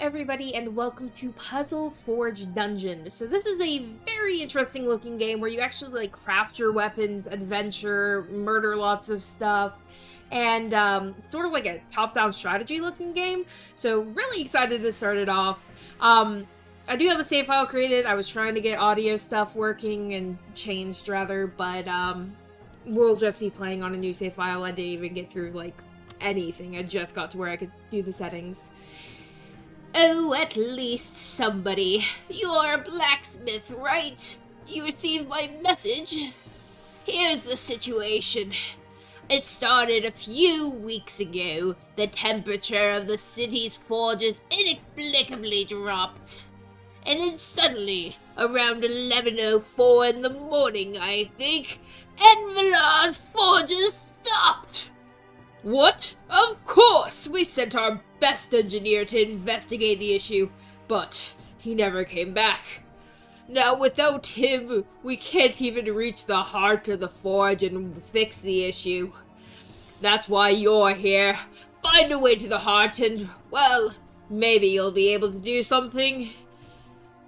everybody, and welcome to Puzzle Forge Dungeon. So this is a very interesting looking game where you actually like craft your weapons, adventure, murder lots of stuff, and sort of like a top-down strategy looking game. So really excited to start it off. I do have a save file created. I was trying to get audio stuff working and changed rather, but we'll just be playing on a new save file. I didn't even get through like anything. I just got to where I could do the settings. Oh, at least somebody. You're a blacksmith, right? You received my message? Here's the situation. It started a few weeks ago. The temperature of the city's forges inexplicably dropped. And then suddenly, around 11:04 in the morning, I think, Envelar's forges stopped. What? Of course! We sent our best engineer to investigate the issue, but he never came back. Now, without him, we can't even reach the heart of the forge and fix the issue. That's why you're here. Find a way to the heart and, well, maybe you'll be able to do something.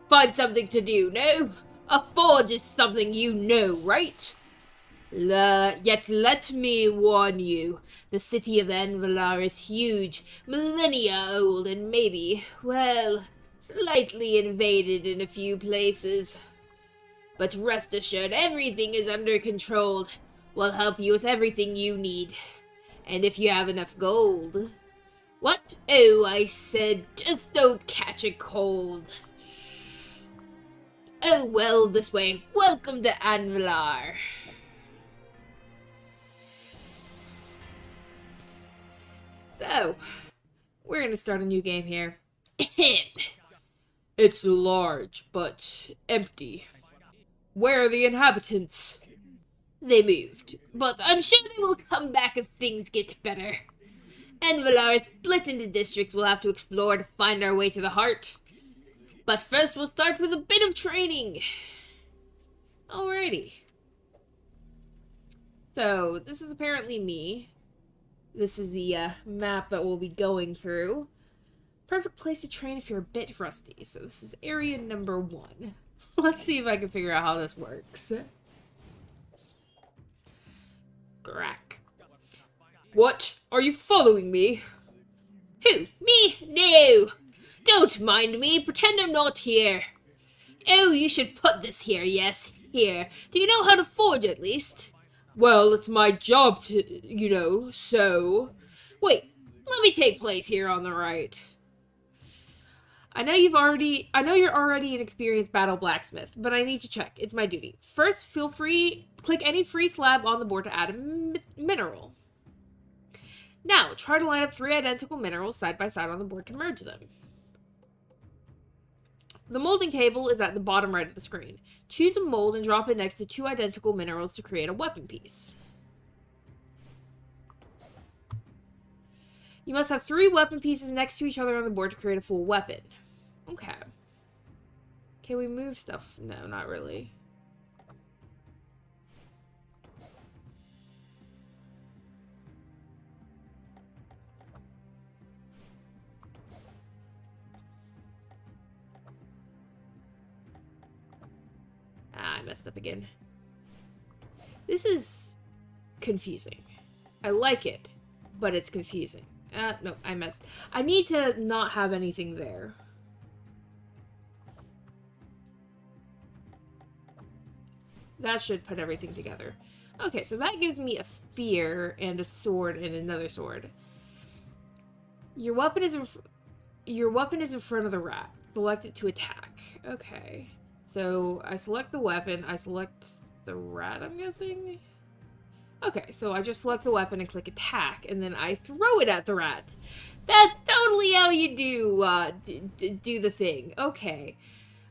Find something to do, no? A forge is something you know, right? Yet let me warn you, the city of Envelar is huge, millennia old, and maybe, well, slightly invaded in a few places. But rest assured, everything is under control. We'll help you with everything you need. And if you have enough gold... What? Oh, I said, just don't catch a cold. Oh, well, this way. Welcome to Envelar. So, we're gonna start a new game here. It's large, but empty. Where are the inhabitants? They moved, but I'm sure they will come back if things get better. Envelar is split into districts we'll have to explore to find our way to the heart. But first we'll start with a bit of training. Alrighty. So, this is apparently me. This is the map that we'll be going through. Perfect place to train if you're a bit rusty. So this is area number 1. Let's see if I can figure out how this works. Crack. What? Are you following me? Who? Me? No! Don't mind me. Pretend I'm not here. Oh, you should put this here, yes. Here. Do you know how to forge at least? Well, it's my job to, you know, so... Wait, let me take place here on the right. I know you're already an experienced battle blacksmith, but I need to check. It's my duty. First, click any free slab on the board to add a mineral. Now, try to line up 3 identical minerals side by side on the board to merge them. The molding table is at the bottom right of the screen. Choose a mold and drop it next to 2 identical minerals to create a weapon piece. You must have 3 weapon pieces next to each other on the board to create a full weapon. Okay. Can we move stuff? No, not really. I messed up again. This is confusing. I like it, but it's confusing. No, I messed. I need to not have anything there. That should put everything together. Okay, so that gives me a spear and a sword and another sword. Your weapon is in front of the rat. Select it to attack. Okay. So, I select the weapon, I select the rat, I'm guessing? Okay, so I just select the weapon and click attack, and then I throw it at the rat. That's totally how you do the thing. Okay.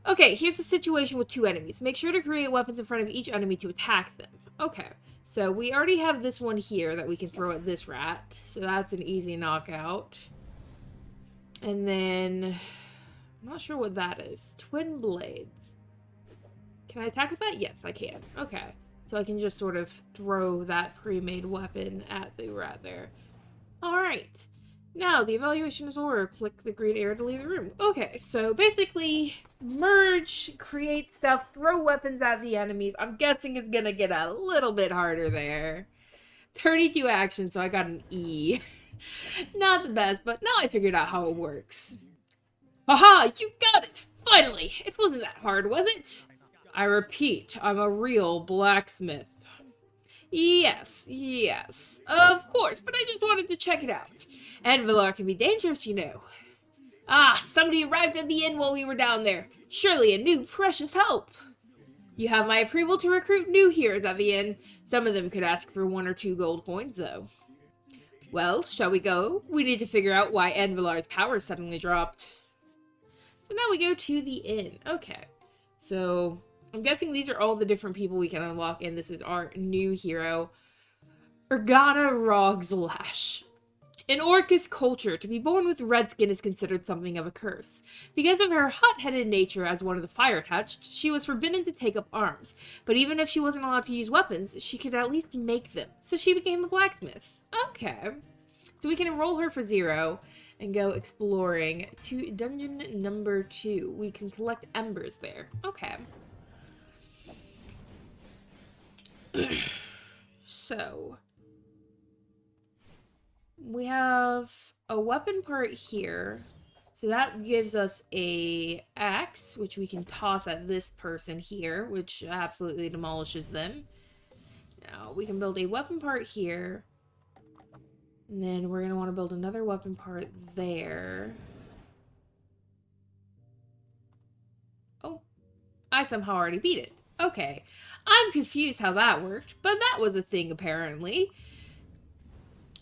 Okay, here's a situation with 2 enemies. Make sure to create weapons in front of each enemy to attack them. Okay, so we already have this one here that we can throw at this rat, so that's an easy knockout. And then, I'm not sure what that is. Twin blades. Can I attack with that? Yes, I can. Okay. So I can just sort of throw that pre-made weapon at the rat there. Alright. Now, the evaluation is over. Click the green arrow to leave the room. Okay, so basically, merge, create stuff, throw weapons at the enemies. I'm guessing it's gonna get a little bit harder there. 32 actions, so I got an E. Not the best, but now I figured out how it works. Haha, you got it! Finally! It wasn't that hard, was it? I repeat, I'm a real blacksmith. Yes, yes, of course, but I just wanted to check it out. Envelar can be dangerous, you know. Ah, somebody arrived at the inn while we were down there. Surely a new precious help. You have my approval to recruit new heroes at the inn. Some of them could ask for 1 or 2 gold coins, though. Well, shall we go? We need to figure out why Envelar's power suddenly dropped. So now we go to the inn. Okay, so I'm guessing these are all the different people we can unlock, and this is our new hero, Urgana Rogslash. In Orcus culture, to be born with red skin is considered something of a curse. Because of her hot-headed nature as one of the fire-touched, she was forbidden to take up arms. But even if she wasn't allowed to use weapons, she could at least make them. So she became a blacksmith. Okay. So we can enroll her for 0 and go exploring to dungeon number 2. We can collect embers there. Okay. So we have a weapon part here. So that gives us a axe, which we can toss at this person here, which absolutely demolishes them. Now we can build a weapon part here. And then we're going to want to build another weapon part there. Oh, I somehow already beat it. Okay. I'm confused how that worked, but that was a thing apparently.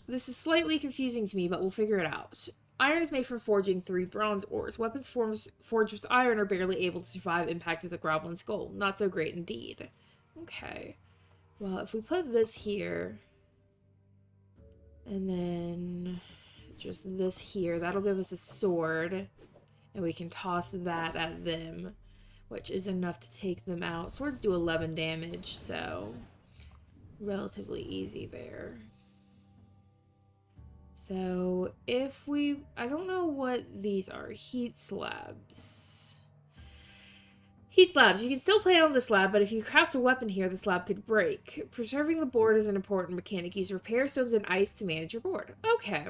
This is slightly confusing to me, but we'll figure it out. Iron is made from forging 3 bronze ores. Weapons forged with iron are barely able to survive impact with a goblin skull. Not so great indeed. Okay. Well, if we put this here, and then just this here, that'll give us a sword. And we can toss that at them, which is enough to take them out. Swords do 11 damage, so relatively easy there. So if we, I don't know what these are. Heat slabs. Heat slabs. You can still play on the slab, but if you craft a weapon here, the slab could break. Preserving the board is an important mechanic. Use repair stones and ice to manage your board. Okay.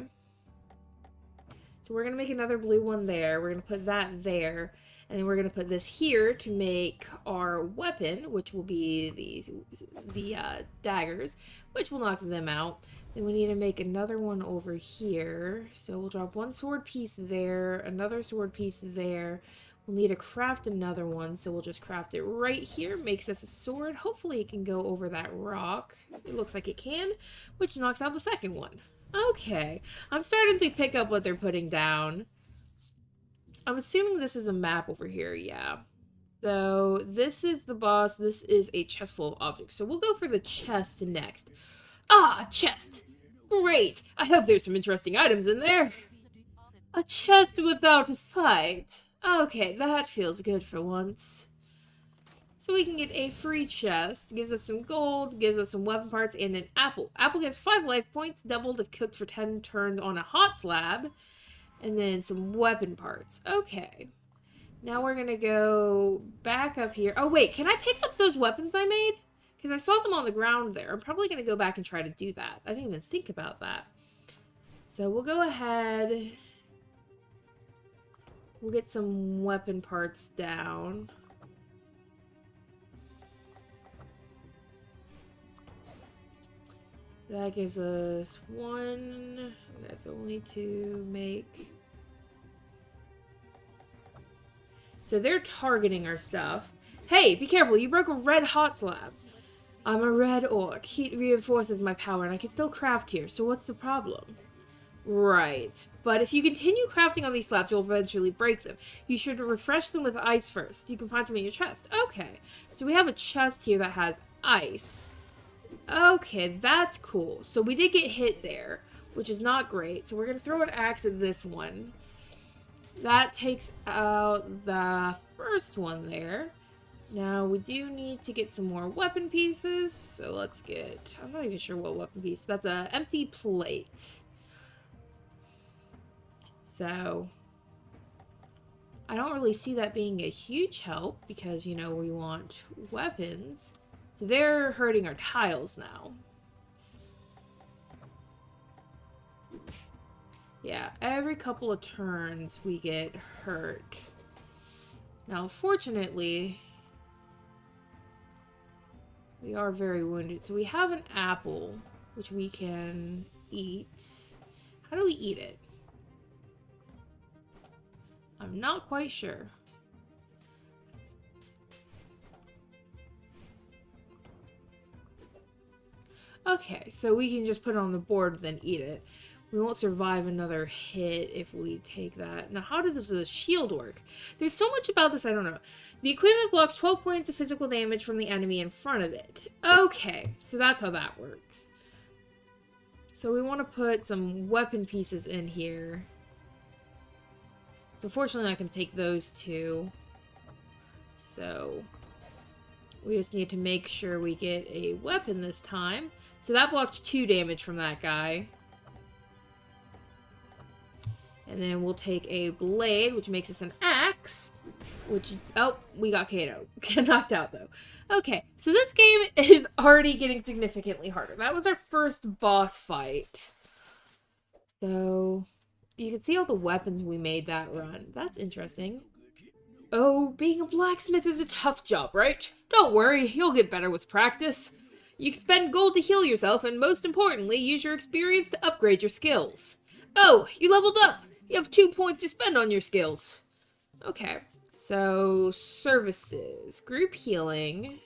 So we're going to make another blue one there. We're going to put that there. And then we're going to put this here to make our weapon, which will be the daggers, which will knock them out. Then we need to make another one over here. So we'll drop 1 sword piece there, another sword piece there. We'll need to craft another one, so we'll just craft it right here. Makes us a sword. Hopefully it can go over that rock. It looks like it can, which knocks out the second one. Okay, I'm starting to pick up what they're putting down. I'm assuming this is a map over here, yeah. So this is the boss. This is a chest full of objects. So we'll go for the chest next. Ah, chest! Great! I hope there's some interesting items in there. A chest without a fight. Okay, that feels good for once. So we can get a free chest. Gives us some gold, gives us some weapon parts, and an apple. Apple gives 5 life points, doubled if cooked for 10 turns on a hot slab. And then some weapon parts. Okay. Now we're gonna go back up here. Oh wait, can I pick up those weapons I made? Because I saw them on the ground there. I'm probably gonna go back and try to do that. I didn't even think about that. So we'll go ahead. We'll get some weapon parts down. That gives us 1. That's only to make. So they're targeting our stuff. Hey, be careful, you broke a red hot slab. I'm a red orc. Heat reinforces my power and I can still craft here, so what's the problem? Right. But if you continue crafting on these slabs, you'll eventually break them. You should refresh them with ice first. You can find some in your chest. Okay. So we have a chest here that has ice. Okay, that's cool. So we did get hit there, which is not great. So we're going to throw an axe at this one. That takes out the first one there. Now, we do need to get some more weapon pieces. So let's get... I'm not even sure what weapon piece. That's an empty plate. So I don't really see that being a huge help because, you know, we want weapons. So they're hurting our tiles now. Yeah, every couple of turns we get hurt. Now, fortunately, we are very wounded. So we have an apple, which we can eat. How do we eat it? I'm not quite sure. Okay, so we can just put it on the board, then eat it. We won't survive another hit if we take that. Now, how does the shield work? There's so much about this I don't know. The equipment blocks 12 points of physical damage from the enemy in front of it. Okay, so that's how that works. So we want to put some weapon pieces in here. So unfortunately, I can take those two. So we just need to make sure we get a weapon this time. So that blocked 2 damage from that guy. And then we'll take a blade, which makes us an axe. Which, oh, we got KO'd. Knocked out, though. Okay, so this game is already getting significantly harder. That was our first boss fight. So, you can see all the weapons we made that run. That's interesting. Oh, being a blacksmith is a tough job, right? Don't worry, you'll get better with practice. You can spend gold to heal yourself, and most importantly, use your experience to upgrade your skills. Oh, you leveled up! You have 2 points to spend on your skills. Okay, so services. Group healing.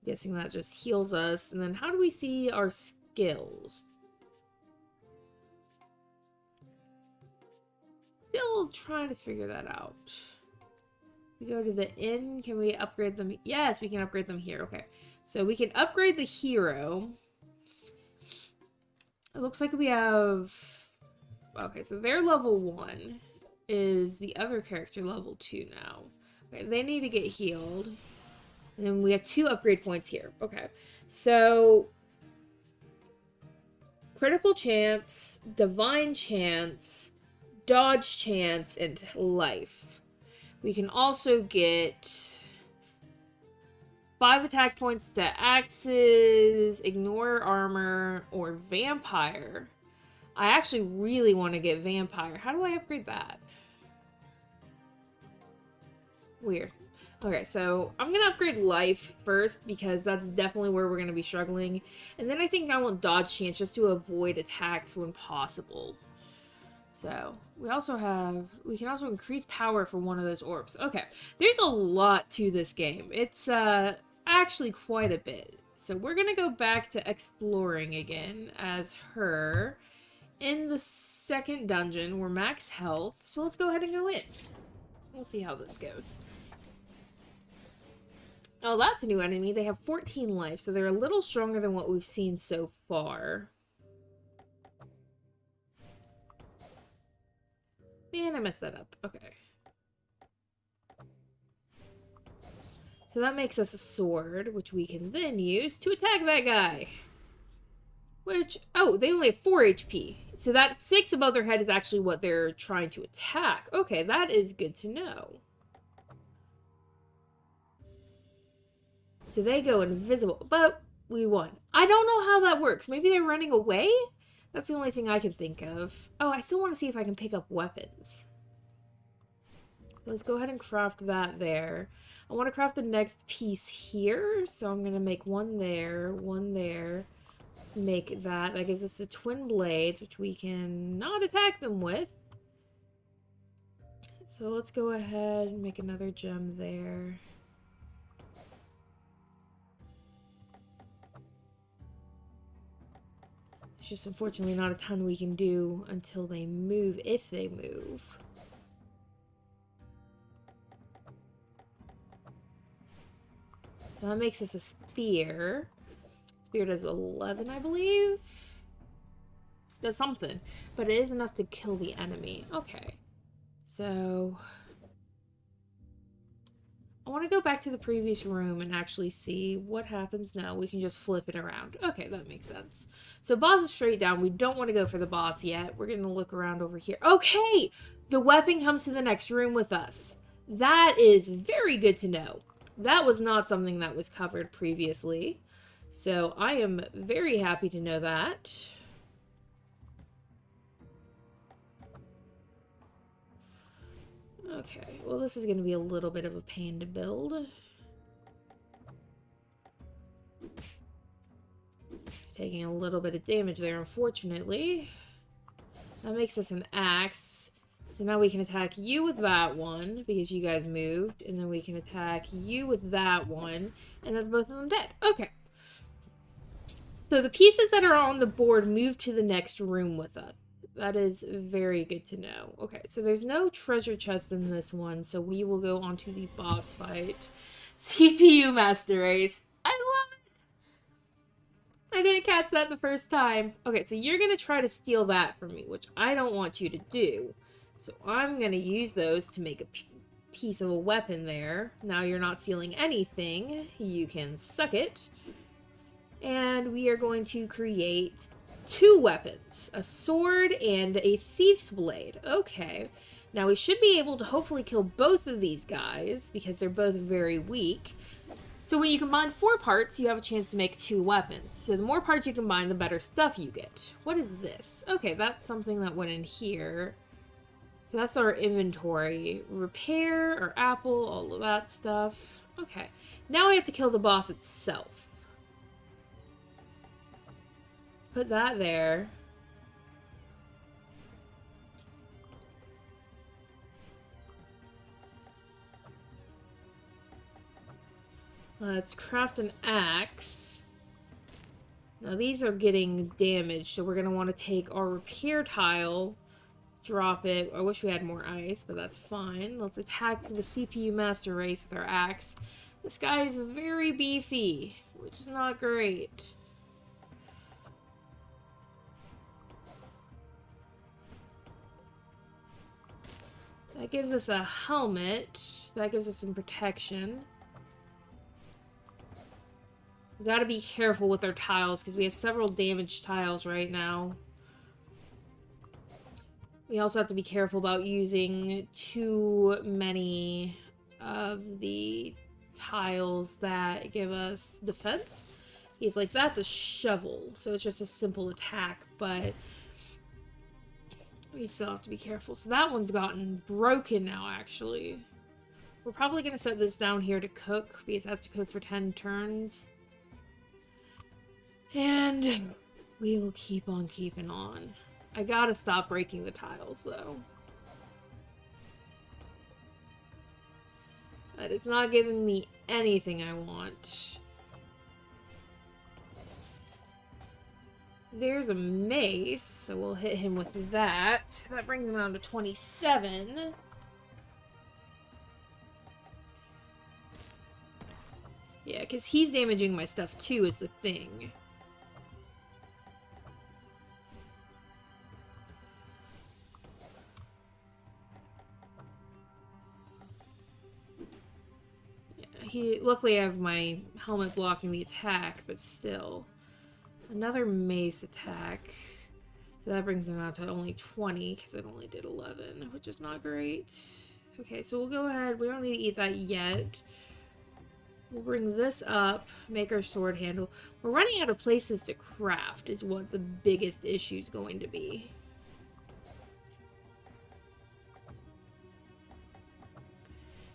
Guessing that just heals us. And then how do we see our skills? Still trying to figure that out. We go to the inn. Can we upgrade them? Yes, we can upgrade them here. Okay, so we can upgrade the hero. It looks like we have... Okay, so they're level 1. Is the other character level 2 now? Okay, they need to get healed. And then we have 2 upgrade points here. Okay, so... critical chance, divine chance, dodge chance, and life. We can also get 5 attack points to axes, ignore armor, or vampire. I actually really want to get vampire. How do I upgrade that? Weird. Okay, so I'm going to upgrade life first because that's definitely where we're going to be struggling. And then I think I want dodge chance just to avoid attacks when possible. So, we can also increase power for one of those orbs. Okay, there's a lot to this game. It's actually quite a bit. So we're going to go back to exploring again as her. In the second dungeon, we're max health. So let's go ahead and go in. We'll see how this goes. Oh, that's a new enemy. They have 14 life, so they're a little stronger than what we've seen so far. Man, I messed that up. Okay. So that makes us a sword, which we can then use to attack that guy. Which, oh, they only have 4 HP. So that 6 above their head is actually what they're trying to attack. Okay, that is good to know. So they go invisible, but we won. I don't know how that works. Maybe they're running away? That's the only thing I can think of. Oh, I still want to see if I can pick up weapons. Let's go ahead and craft that there. I want to craft the next piece here. So I'm going to make one there, one there. Let's make that. That gives us the twin blades, which we can not attack them with. So let's go ahead and make another gem there. There's just unfortunately not a ton we can do until they move, if they move. So that makes us a spear. Spear does 11, I believe. Does something. But it is enough to kill the enemy. Okay. So... I want to go back to the previous room and actually see what happens. No, we can just flip it around. Okay, that makes sense. So boss is straight down. We don't want to go for the boss yet. We're going to look around over here. Okay, the weapon comes to the next room with us. That is very good to know. That was not something that was covered previously. So I am very happy to know that. Okay, well this is going to be a little bit of a pain to build. Taking a little bit of damage there, unfortunately. That makes us an axe. So now we can attack you with that one, because you guys moved. And then we can attack you with that one. And that's both of them dead. Okay. So the pieces that are on the board move to the next room with us. That is very good to know. Okay, so there's no treasure chest in this one, so we will go on to the boss fight. CPU Master Race. I love it! I didn't catch that the first time. Okay, so you're going to try to steal that from me, which I don't want you to do. So I'm going to use those to make a piece of a weapon there. Now you're not stealing anything. You can suck it. And we are going to create 2 weapons, a sword and a thief's blade. Okay, now we should be able to hopefully kill both of these guys because they're both very weak. So when you combine 4 parts, you have a chance to make 2 weapons. So the more parts you combine, the better stuff you get. What is this? Okay, that's something that went in here. So that's our inventory. Repair, or apple, all of that stuff. Okay, now we have to kill the boss itself. Put that there. Let's craft an axe. Now these are getting damaged, so we're going to want to take our repair tile, drop it. I wish we had more ice, but that's fine. Let's attack the CPU Master Race with our axe. This guy is very beefy, which is not great. That gives us a helmet. That gives us some protection. We gotta be careful with our tiles because we have several damaged tiles right now. We also have to be careful about using too many of the tiles that give us defense. He's like, that's a shovel, so it's just a simple attack, but we still have to be careful. So that one's gotten broken now, actually. We're probably going to set this down here to cook, because it has to cook for 10 turns. And we will keep on keeping on. I gotta stop breaking the tiles, though. That is not giving me anything I want. There's a mace, so we'll hit him with that. That brings him down to 27. Yeah, because he's damaging my stuff too, is the thing. Luckily I have my helmet blocking the attack, but still. Another mace attack. So that brings him out to only 20, because it only did 11, which is not great. Okay, so we'll go ahead. We don't need to eat that yet. We'll bring this up, make our sword handle. We're running out of places to craft is what the biggest issue is going to be.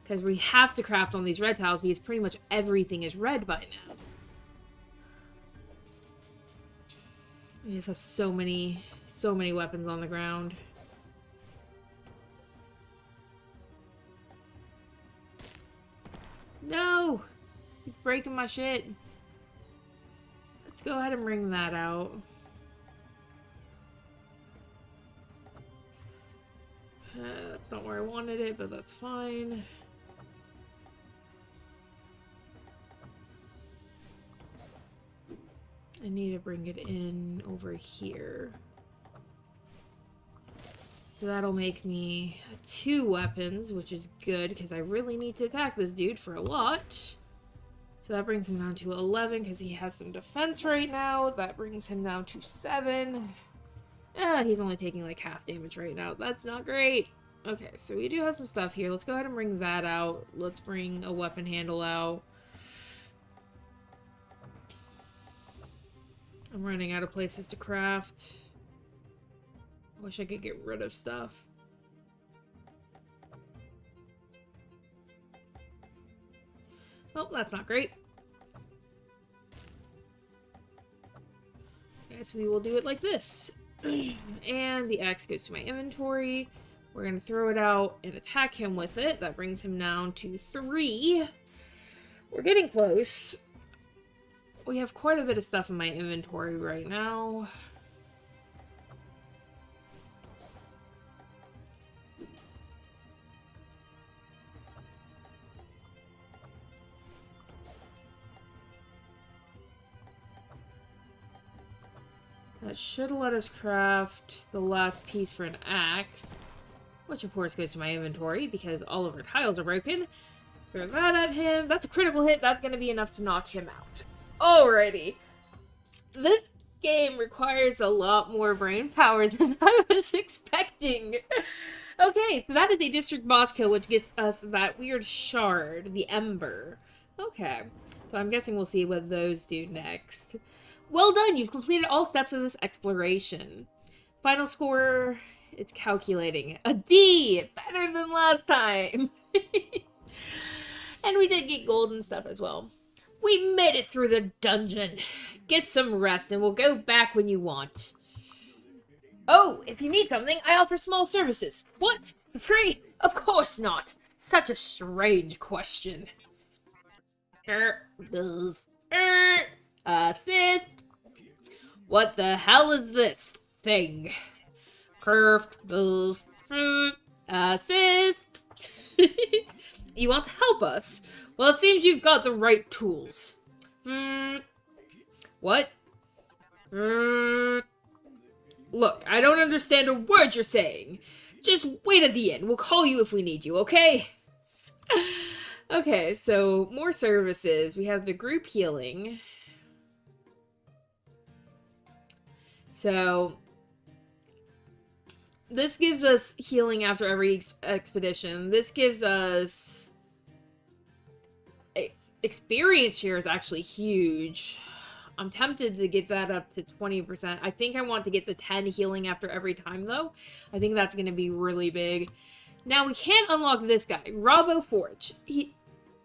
Because we have to craft on these red tiles because pretty much everything is red by now. We just have so many weapons on the ground. No! He's breaking my shit. Let's go ahead and bring that out. That's not where I wanted it, but that's fine. I need to bring it in over here. So that'll make me 2 weapons, which is good because I really need to attack this dude for a lot. So that brings him down to 11 because he has some defense right now. That brings him down to 7. He's only taking like half damage right now. That's not great. Okay, so we do have some stuff here. Let's go ahead and bring that out. Let's bring a weapon handle out. I'm running out of places to craft. Wish I could get rid of stuff. Oh, that's not great. Okay, so we will do it like this. And the axe goes to my inventory. We're going to throw it out and attack him with it. That brings him down to 3. We're getting close. We have quite a bit of stuff in my inventory right now. That should let us craft the last piece for an axe. Which, of course, goes to my inventory because all of our tiles are broken. Throw that at him. That's a critical hit. That's going to be enough to knock him out. Alrighty. This game requires a lot more brain power than I was expecting. Okay, so that is a district boss kill, which gets us that weird shard, the ember. Okay, so I'm guessing we'll see what those do next. Well done, you've completed all steps of this exploration. Final score, it's calculating. A D! Better than last time! And we did get gold and stuff as well. We made it through the dungeon. Get some rest and we'll go back when you want. Oh, if you need something, I offer small services. What? For free? Of course not. Such a strange question. Bills. Assist. What the hell is this thing? Curved bills. Assist. You want to help us? Well, it seems you've got the right tools. What? Look, I don't understand a word you're saying. Just wait at the end. We'll call you if we need you, okay? Okay, so more services. We have the group healing. So this gives us healing after every expedition. This gives us experience share is actually huge. I'm tempted to get that up to 20%. I think I want to get the 10 healing after every time, though. I think that's going to be really big. Now, we can't unlock this guy, Robo Forge.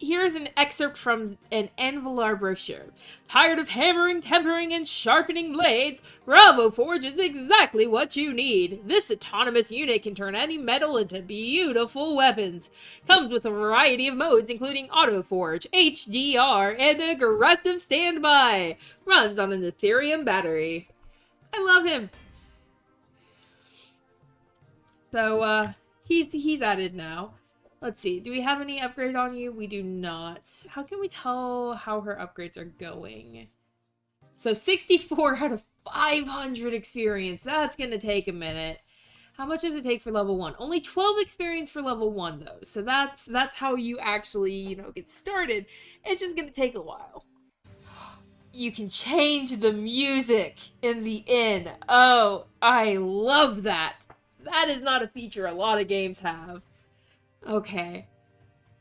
Here's an excerpt from an Envelar brochure. Tired of hammering, tempering, and sharpening blades? RoboForge is exactly what you need. This autonomous unit can turn any metal into beautiful weapons. Comes with a variety of modes, including AutoForge, HDR, and aggressive standby. Runs on an Ethereum battery. I love him. So, he's added now. Let's see. Do we have any upgrade on you? We do not. How can we tell how her upgrades are going? So 64 out of 500 experience. That's going to take a minute. How much does it take for level 1? Only 12 experience for level 1, though. So that's how you actually, get started. It's just going to take a while. You can change the music in the inn. Oh, I love that. That is not a feature a lot of games have. Okay.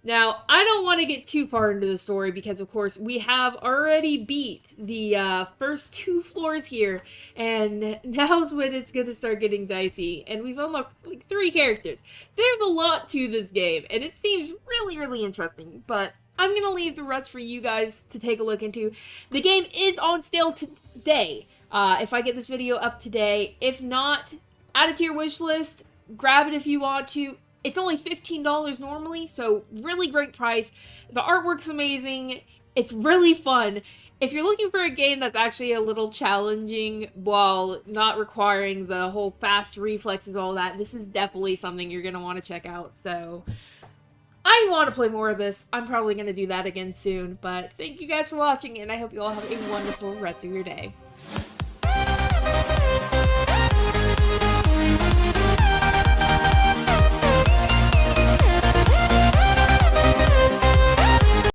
Now, I don't want to get too far into the story because, of course, we have already beat the first 2 floors here, and now's when it's going to start getting dicey, and we've unlocked, 3 characters. There's a lot to this game, and it seems really, really interesting, but I'm going to leave the rest for you guys to take a look into. The game is on sale today, if I get this video up today. If not, add it to your wish list, grab it if you want to. It's only $15 normally, so really great price. The artwork's amazing. It's really fun. If you're looking for a game that's actually a little challenging while not requiring the whole fast reflexes and all that, this is definitely something you're going to want to check out. So I want to play more of this. I'm probably going to do that again soon. But thank you guys for watching, and I hope you all have a wonderful rest of your day.